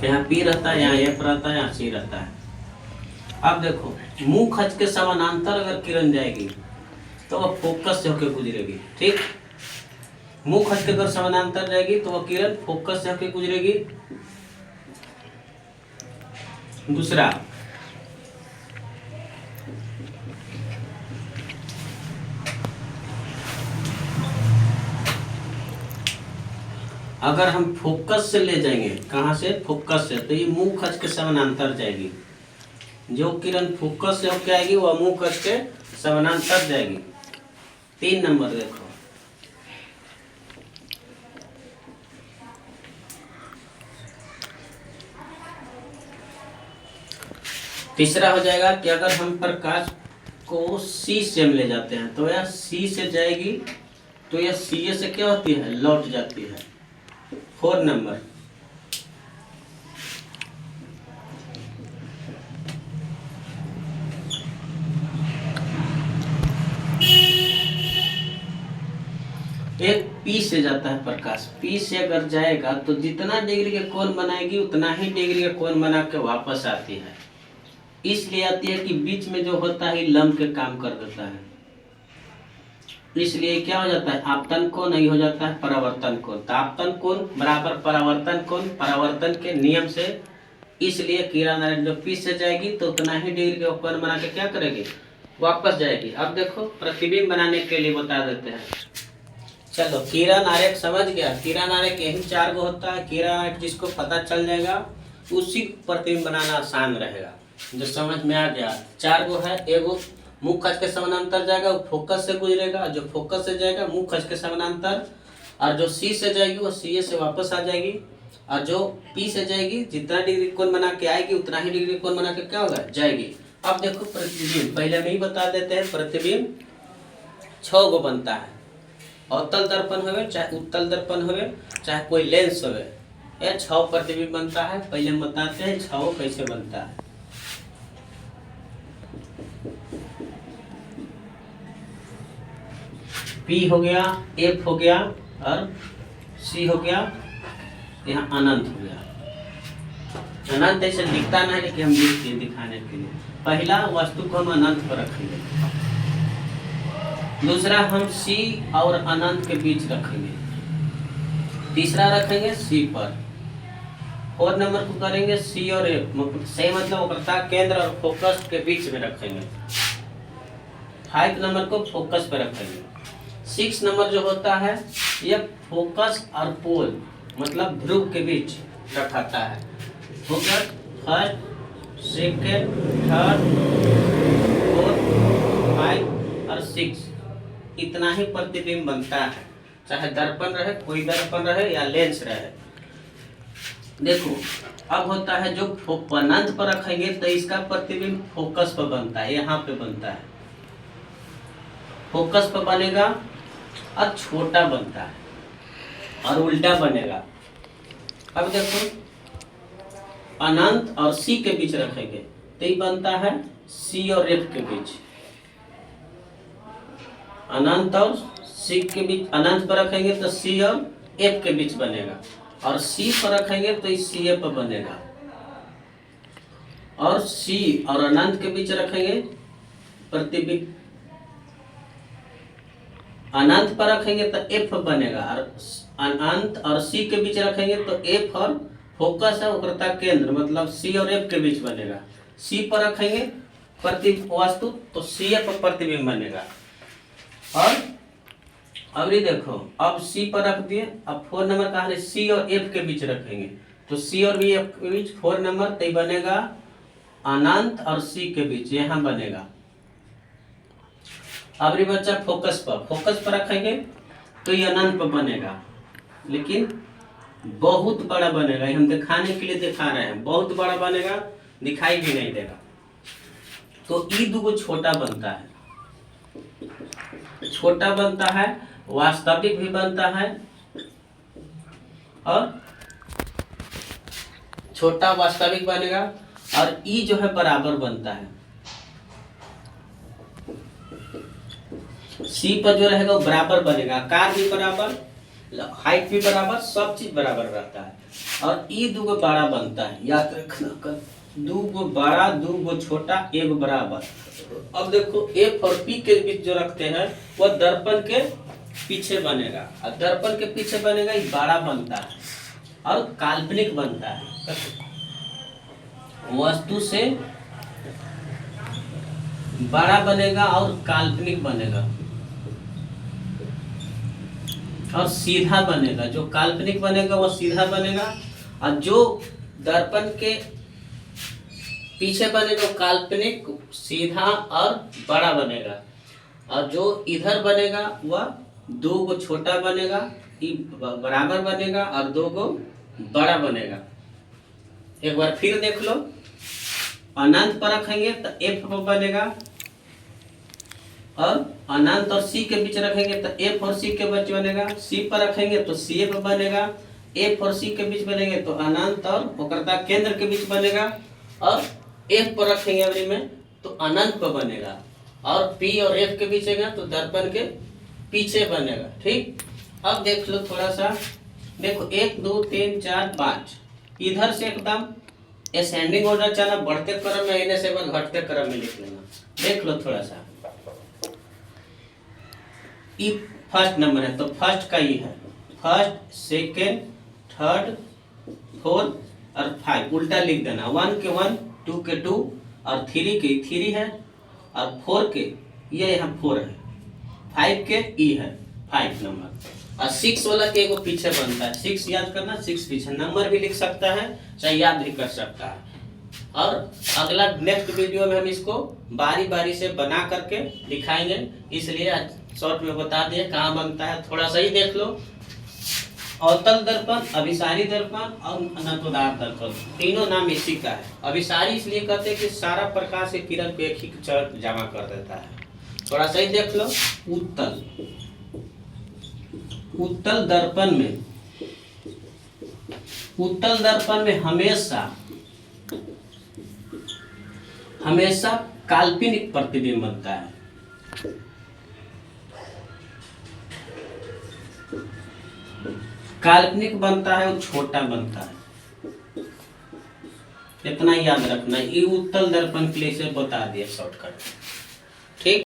यहाँ पी रहता है, यहाँ एफ रहता है, यहाँ सी रहता है। अब देखो मुंह खच के समानांतर अगर किरण जाएगी तो वह फोकस से होकर गुजरेगी। ठीक, मुंह खच के अगर समानांतर जाएगी तो वह किरण फोकस से होकर गुजरेगी। दूसरा, अगर हम फोकस से ले जाएंगे, कहाँ से, फोकस से, तो ये मुंह खच के समानांतर जाएगी। जो किरण फोकस से होकर आएगी वह मुंह खच के समानांतर जाएगी। 3 नंबर देखो, तीसरा हो जाएगा कि अगर हम प्रकाश को सी से हम ले जाते हैं तो यह सी से जाएगी, तो यह सी से क्या होती है, लौट जाती है। 4 नंबर, एक पी से जाता है प्रकाश, पी से अगर जाएगा तो जितना डिग्री के कोण बनाएगी उतना ही डिग्री के कोण बना के वापस आती है। इसलिए आती है कि बीच में जो होता है लंब के काम कर देता है। इसलिए क्या हो जाता है, आपतन कोण नहीं हो जाता है परावर्तन कोण। तो आपतन कोण बराबर परावर्तन कोण, परावर्तन के नियम से। इसलिए किरण जो पी से जाएगी तो उतना ही डिग्री के कोण बना के क्या करेगी, वापस जाएगी। अब देखो प्रतिबिंब बनाने के लिए बता देते हैं। चलो किरण आरेख समझ गया। किरण आरेख यही 4 गो होता है। किरण आरेख जिसको पता चल जाएगा उसी प्रतिबिंब बनाना आसान रहेगा। जो समझ में आ गया, 4 गो है। एगो मुंह खच के समानांतर जाएगा, वो फोकस से गुजरेगा। जो फोकस से जाएगा मुंह खच के समानांतर, और जो सी से जाएगी वो सी से वापस आ जाएगी, और जो पी से जाएगी जितना डिग्री कोण बना के आएगी उतना ही डिग्री कोण बना के क्या होगा, जाएगी। अब देखो प्रतिबिंब पहले में ही बता देते हैं। प्रतिबिंब 6 गो बनता है। अवतल दर्पण होवे चाहे उत्तल दर्पण होवे चाहे कोई लेंस होवे, यह 6 प्रतिबिंब बनता है। पहले हम बताते हैं 6 कैसे बनता है। पी हो गया, एफ हो गया और सी हो गया, यहाँ अनंत हो गया। अनंत ऐसे दिखता नहीं, लेकिन हम लिखते हैं दिखाने के लिए। पहला वस्तु को हम अनंत पर रखेंगे, दूसरा हम सी और अनंत के बीच रखेंगे, तीसरा रखेंगे सी पर, 4 नंबर को करेंगे सी और एफ, सही मतलब वक्रता केंद्र और फोकस के बीच में रखेंगे। 5 नंबर को फोकस पे रखेंगे। 6 नंबर जो होता है यह फोकस और पोल मतलब ध्रुव के बीच रखाता है। Focus first, second, third, fourth, 5 और 6, इतना ही प्रतिबिंब बनता है। चाहे दर्पण रहे, कोई दर्पण रहे या लेंस रहे। देखो अब होता है जो अनंत पर रखेंगे तो इसका प्रतिबिंब फोकस पर बनता है, यहाँ पे बनता है, फोकस पर बनेगा और छोटा बनता है, और उल्टा बनेगा। अब देखो अनंत और सी के बीच रखेंगे तो ये बनता है सी और एफ के बीच। अनंत और सी के बीच, अनंत पर रखेंगे तो सी और एफ के बीच बनेगा, और सी पर रखेंगे तो इस सी एफ पर बनेगा, और सी और अनंत के बीच रखेंगे प्रतिबिंब, अनंत पर रखेंगे तो एफ बनेगा, और अनंत और सी के बीच रखेंगे तो एफ और फोकस है वक्रता केंद्र मतलब सी और एफ के बीच बनेगा। सी पर रखेंगे प्रतिबिंब वस्तु तो सी एफ पर प्रतिबिंब बनेगा। और अब ये देखो, अब सी पर रख दिए, अब 4 नंबर कहा है सी और एफ के बीच रखेंगे तो सी और बी एफ के बीच 4 नंबर तो बनेगा अनंत और सी के बीच, यहाँ बनेगा। अब ये बच्चा फोकस पर रखेंगे तो ये अनंत पर बनेगा, लेकिन बहुत बड़ा बनेगा। हम दिखाने के लिए दिखा रहे हैं, बहुत बड़ा बनेगा, दिखाई भी नहीं देगा। तो ई दुगो छोटा बनता है, छोटा बनता है, वास्तविक भी बनता है, और छोटा वास्तविक बनेगा, और ई जो है बराबर बनता है। सी पर जो रहेगा वो बराबर बनेगा, आकार भी बराबर हाइट भी बराबर, सब चीज बराबर रहता है। और ई दूगो बड़ा बनता है, याद रखना कर, दूगो बड़ा दूगो छोटा एक बराबर। अब देखो एफ और पी के बीच जो रखते हैं वह दर्पण के पीछे बनेगा, और दर्पण के पीछे बनेगा ये बड़ा बनता है और काल्पनिक बनता है, वस्तु से बड़ा बनेगा और काल्पनिक बनेगा और सीधा बनेगा। जो काल्पनिक बनेगा वो सीधा बनेगा, और जो दर्पण के पीछे बनेगा काल्पनिक सीधा और बड़ा बनेगा, और जो इधर बनेगा वह दो गो छोटा बनेगा, बराबर बनेगा, और दो गो बड़ा बनेगा। एक बार फिर देख लो, अनंत पर रखेंगे तो एफ बनेगा, और अनंत और सी के बीच रखेंगे तो एफ और सी के बीच बनेगा, सी पर रखेंगे तो सी एफ बनेगा, एफ और सी के बीच बनेंगे तो अनंत और वक्रता केंद्र के बीच बनेगा, और एफ पर रखेंगे अवधि में तो अनंत पर बनेगा, और पी और एफ के बीच है तो दर्पण के पीछे बनेगा। ठीक, अब देख लो थोड़ा सा, देखो 1 2 3 4 5 इधर से एकदम असेंडिंग ऑर्डर चला, बढ़ते क्रम में आने से बाद घटते क्रम में लिख लेना। देख लो थोड़ा सा, ई फर्स्ट नंबर है तो फर्स्ट का ई है, फर्स्ट सेकेंड थर्ड फोर्थ और 5 उल्टा लिख देना, 1 के 1 2 के 2 और 3 के 3 है, और 4 के ये यहाँ 4 है, 5 के ई है 5 नंबर, और 6 वाला के एगो पीछे बनता है, 6 याद करना, 6 पीछे नंबर भी लिख सकता है चाहे याद भी कर सकता है। और अगला नेक्स्ट वीडियो में हम इसको बारी बारी से बना करके दिखाएंगे, इसलिए शॉर्ट में बता दिए कहाँ बनता है, थोड़ा सा ही देख लो। अवतल दर्पण, अभिसारी दर्पण और अनंतोदार दर्पण, तीनों नाम इसी का है। अभिसारी इसलिए कहते हैं कि सारा प्रकाश के किरण को एक ही तरफ जमा कर देता है। थोड़ा सा ही देख लो, उत्तल, उत्तल दर्पण में, उत्तल दर्पण में हमेशा काल्पनिक प्रतिबिंब बनता है। काल्पनिक बनता है और छोटा बनता है, इतना याद रखना। ये उत्तल दर्पण के लिए से बता दिया शॉर्टकट। ठीक।